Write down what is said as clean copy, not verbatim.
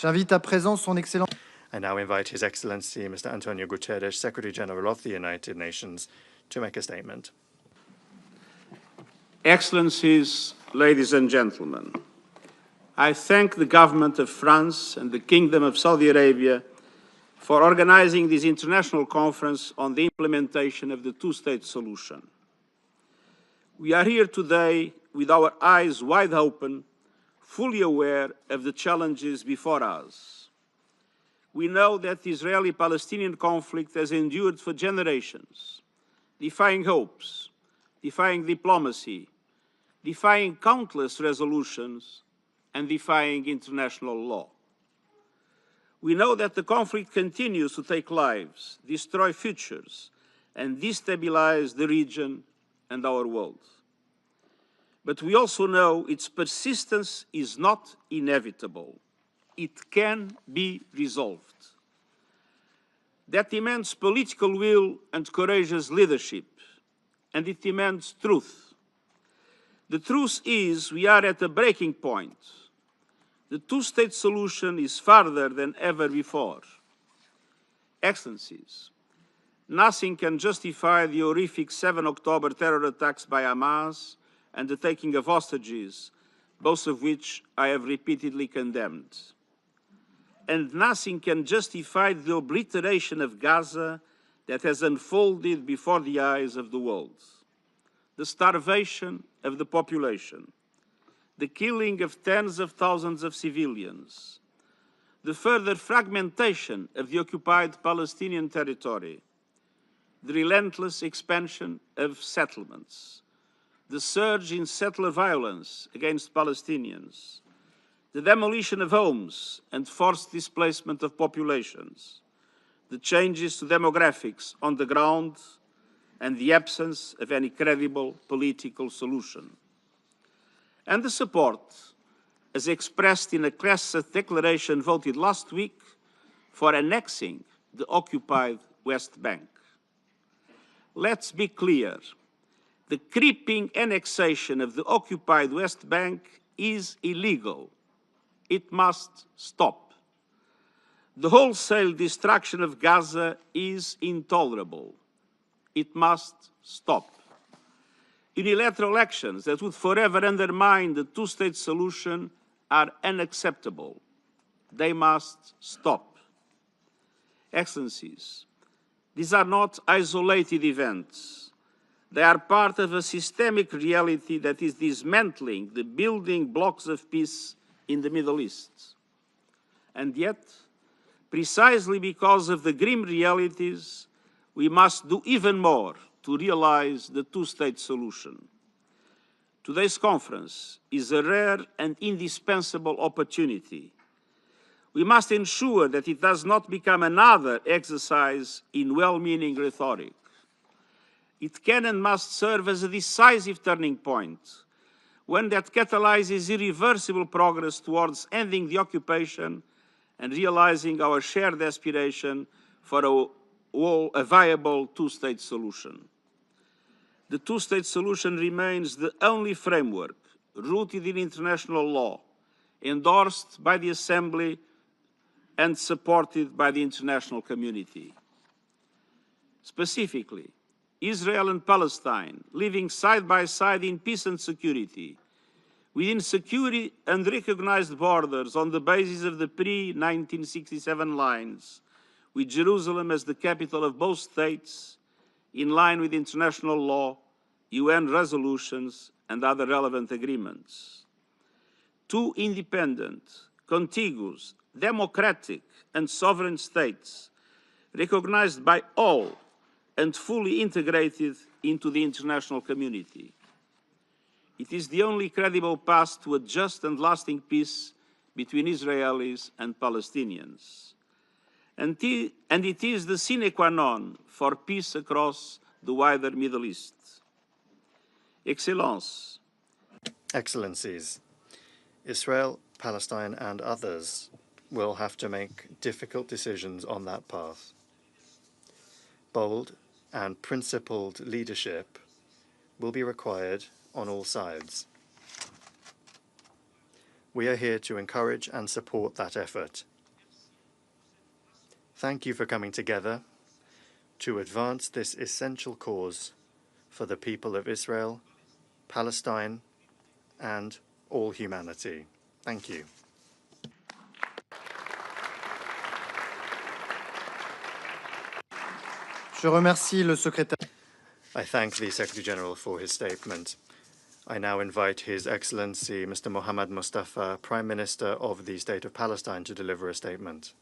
J'invite à présent son Excellence. I now invite His Excellency Mr. Antonio Guterres, Secretary General of the United Nations, to make a statement. Excellencies, ladies and gentlemen, I thank the government of France and the Kingdom of Saudi Arabia for organizing this international conference on the implementation of the two-state solution. We are here today with our eyes wide open, fully aware of the challenges before us. We know that the Israeli-Palestinian conflict has endured for generations, defying hopes, defying diplomacy, defying countless resolutions, and defying international law. We know that the conflict continues to take lives, destroy futures, and destabilize the region and our world. But we also know its persistence is not inevitable. It can be resolved. That demands political will and courageous leadership, and it demands truth. The truth is we are at a breaking point. The two-state solution is farther than ever before. Excellencies, nothing can justify the horrific 7 October terror attacks by Hamas and the taking of hostages, both of which I have repeatedly condemned. And nothing can justify the obliteration of Gaza that has unfolded before the eyes of the world. The starvation of the population, the killing of tens of thousands of civilians, the further fragmentation of the occupied Palestinian territory, the relentless expansion of settlements, the surge in settler violence against Palestinians, the demolition of homes and forced displacement of populations, the changes to demographics on the ground, and the absence of any credible political solution. And the support, as expressed in a Knesset declaration voted last week, for annexing the occupied West Bank. Let's be clear. The creeping annexation of the occupied West Bank is illegal. It must stop. The wholesale destruction of Gaza is intolerable. It must stop. Unilateral actions that would forever undermine the two-state solution are unacceptable. They must stop. Excellencies, these are not isolated events. They are part of a systemic reality that is dismantling the building blocks of peace in the Middle East. And yet, precisely because of the grim realities, we must do even more to realize the two-state solution. Today's conference is a rare and indispensable opportunity. We must ensure that it does not become another exercise in well-meaning rhetoric. It can and must serve as a decisive turning point, one that catalyzes irreversible progress towards ending the occupation and realizing our shared aspiration for a viable two-state solution. The two-state solution remains the only framework rooted in international law, endorsed by the Assembly and supported by the international community. Specifically, Israel and Palestine, living side by side in peace and security, within secure and recognized borders on the basis of the pre-1967 lines, with Jerusalem as the capital of both states, in line with international law, UN resolutions, and other relevant agreements. Two independent, contiguous, democratic, and sovereign states, recognized by all and fully integrated into the international community. It is the only credible path to a just and lasting peace between Israelis and Palestinians. And it is the sine qua non for peace across the wider Middle East. Excellencies, Israel, Palestine, and others will have to make difficult decisions on that path. Bold and principled leadership will be required on all sides. We are here to encourage and support that effort Thank you for coming together to advance this essential cause for the people of Israel, Palestine, and all humanity. Thank you. Je remercie le secrétaire. I thank the Secretary General for his statement. I now invite His Excellency Mr. Mohammed Mustafa, Prime Minister of the State of Palestine, to deliver a statement.